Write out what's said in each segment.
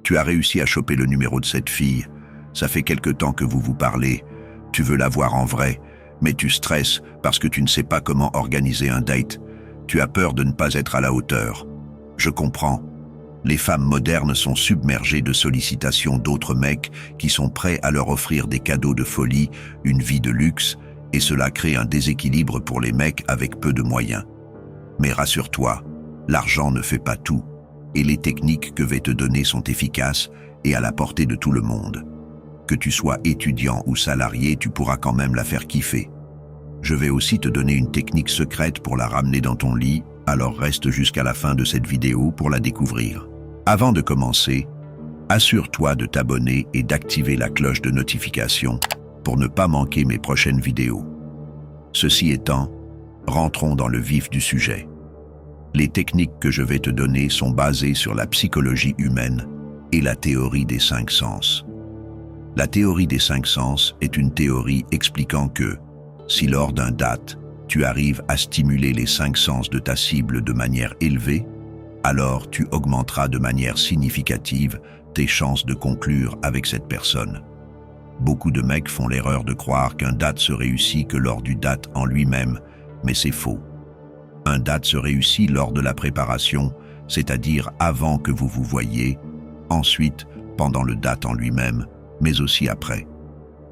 Tu as réussi à choper le numéro de cette fille. Ça fait quelque temps que vous vous parlez. Tu veux la voir en vrai, mais tu stresses parce que tu ne sais pas comment organiser un date. Tu as peur de ne pas être à la hauteur. Je comprends. Les femmes modernes sont submergées de sollicitations d'autres mecs qui sont prêts à leur offrir des cadeaux de folie, une vie de luxe, et cela crée un déséquilibre pour les mecs avec peu de moyens. Mais rassure-toi, l'argent ne fait pas tout, et les techniques que je vais te donner sont efficaces et à la portée de tout le monde. Que tu sois étudiant ou salarié, tu pourras quand même la faire kiffer. Je vais aussi te donner une technique secrète pour la ramener dans ton lit, alors reste jusqu'à la fin de cette vidéo pour la découvrir. Avant de commencer, assure-toi de t'abonner et d'activer la cloche de notification pour ne pas manquer mes prochaines vidéos. Ceci étant, rentrons dans le vif du sujet. Les techniques que je vais te donner sont basées sur la psychologie humaine et la théorie des 5 sens. La théorie des 5 sens est une théorie expliquant que, si lors d'un date, tu arrives à stimuler les 5 sens de ta cible de manière élevée, alors tu augmenteras de manière significative tes chances de conclure avec cette personne. Beaucoup de mecs font l'erreur de croire qu'un date se réussit que lors du date en lui-même, mais c'est faux. Un date se réussit lors de la préparation, c'est-à-dire avant que vous vous voyiez, ensuite pendant le date en lui-même, mais aussi après.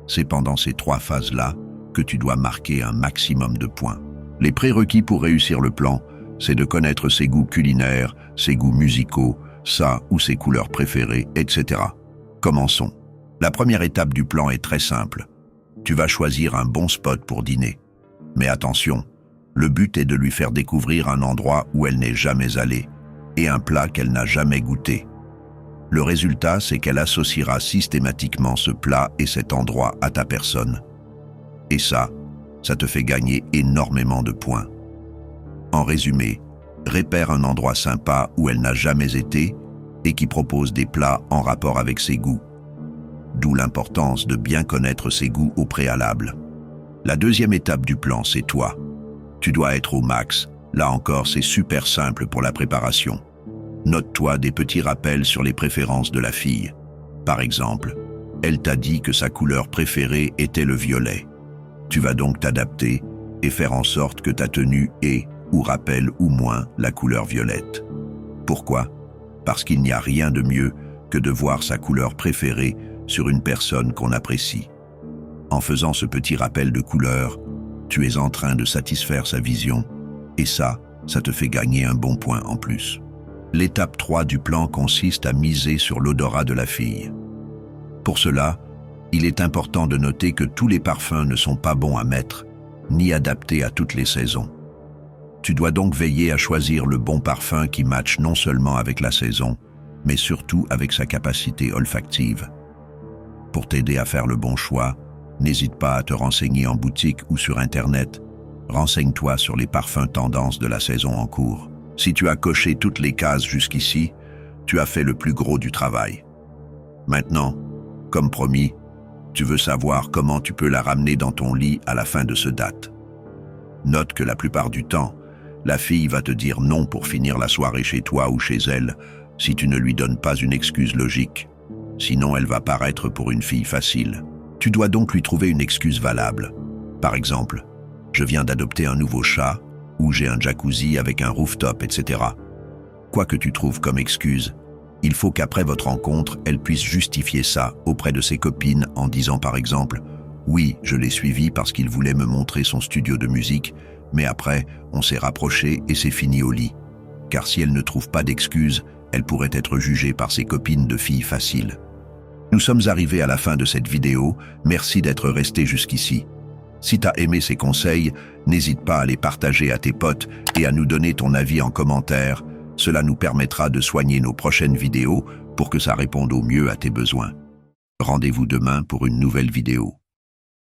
C'est pendant ces 3 phases-là que tu dois marquer un maximum de points. Les prérequis pour réussir le plan, c'est de connaître ses goûts culinaires, ses goûts musicaux, sa ou ses couleurs préférées, etc. Commençons. La première étape du plan est très simple. Tu vas choisir un bon spot pour dîner. Mais attention, le but est de lui faire découvrir un endroit où elle n'est jamais allée et un plat qu'elle n'a jamais goûté. Le résultat, c'est qu'elle associera systématiquement ce plat et cet endroit à ta personne. Et ça te fait gagner énormément de points. En résumé, repère un endroit sympa où elle n'a jamais été et qui propose des plats en rapport avec ses goûts. D'où l'importance de bien connaître ses goûts au préalable. La deuxième étape du plan, c'est toi. Tu dois être au max. Là encore, c'est super simple pour la préparation. Note-toi des petits rappels sur les préférences de la fille. Par exemple, elle t'a dit que sa couleur préférée était le violet. Tu vas donc t'adapter et faire en sorte que ta tenue ait ou rappelle ou moins la couleur violette. Pourquoi? Parce qu'il n'y a rien de mieux que de voir sa couleur préférée sur une personne qu'on apprécie. En faisant ce petit rappel de couleur, tu es en train de satisfaire sa vision et ça te fait gagner un bon point en plus. L'étape 3 du plan consiste à miser sur l'odorat de la fille. Pour cela, il est important de noter que tous les parfums ne sont pas bons à mettre, ni adaptés à toutes les saisons. Tu dois donc veiller à choisir le bon parfum qui matche non seulement avec la saison, mais surtout avec sa capacité olfactive. Pour t'aider à faire le bon choix, n'hésite pas à te renseigner en boutique ou sur Internet. Renseigne-toi sur les parfums tendances de la saison en cours. Si tu as coché toutes les cases jusqu'ici, tu as fait le plus gros du travail. Maintenant, comme promis, tu veux savoir comment tu peux la ramener dans ton lit à la fin de ce date. Note que la plupart du temps, la fille va te dire non pour finir la soirée chez toi ou chez elle si tu ne lui donnes pas une excuse logique. Sinon, elle va paraître pour une fille facile. Tu dois donc lui trouver une excuse valable. Par exemple, je viens d'adopter un nouveau chat ou j'ai un jacuzzi avec un rooftop, etc. Quoi que tu trouves comme excuse, il faut qu'après votre rencontre, elle puisse justifier ça auprès de ses copines en disant par exemple « Oui, je l'ai suivi parce qu'il voulait me montrer son studio de musique, mais après, on s'est rapprochés et c'est fini au lit. » Car si elle ne trouve pas d'excuses, elle pourrait être jugée par ses copines de filles faciles. Nous sommes arrivés à la fin de cette vidéo, merci d'être resté jusqu'ici. Si tu as aimé ces conseils, n'hésite pas à les partager à tes potes et à nous donner ton avis en commentaire. Cela nous permettra de soigner nos prochaines vidéos pour que ça réponde au mieux à tes besoins. Rendez-vous demain pour une nouvelle vidéo.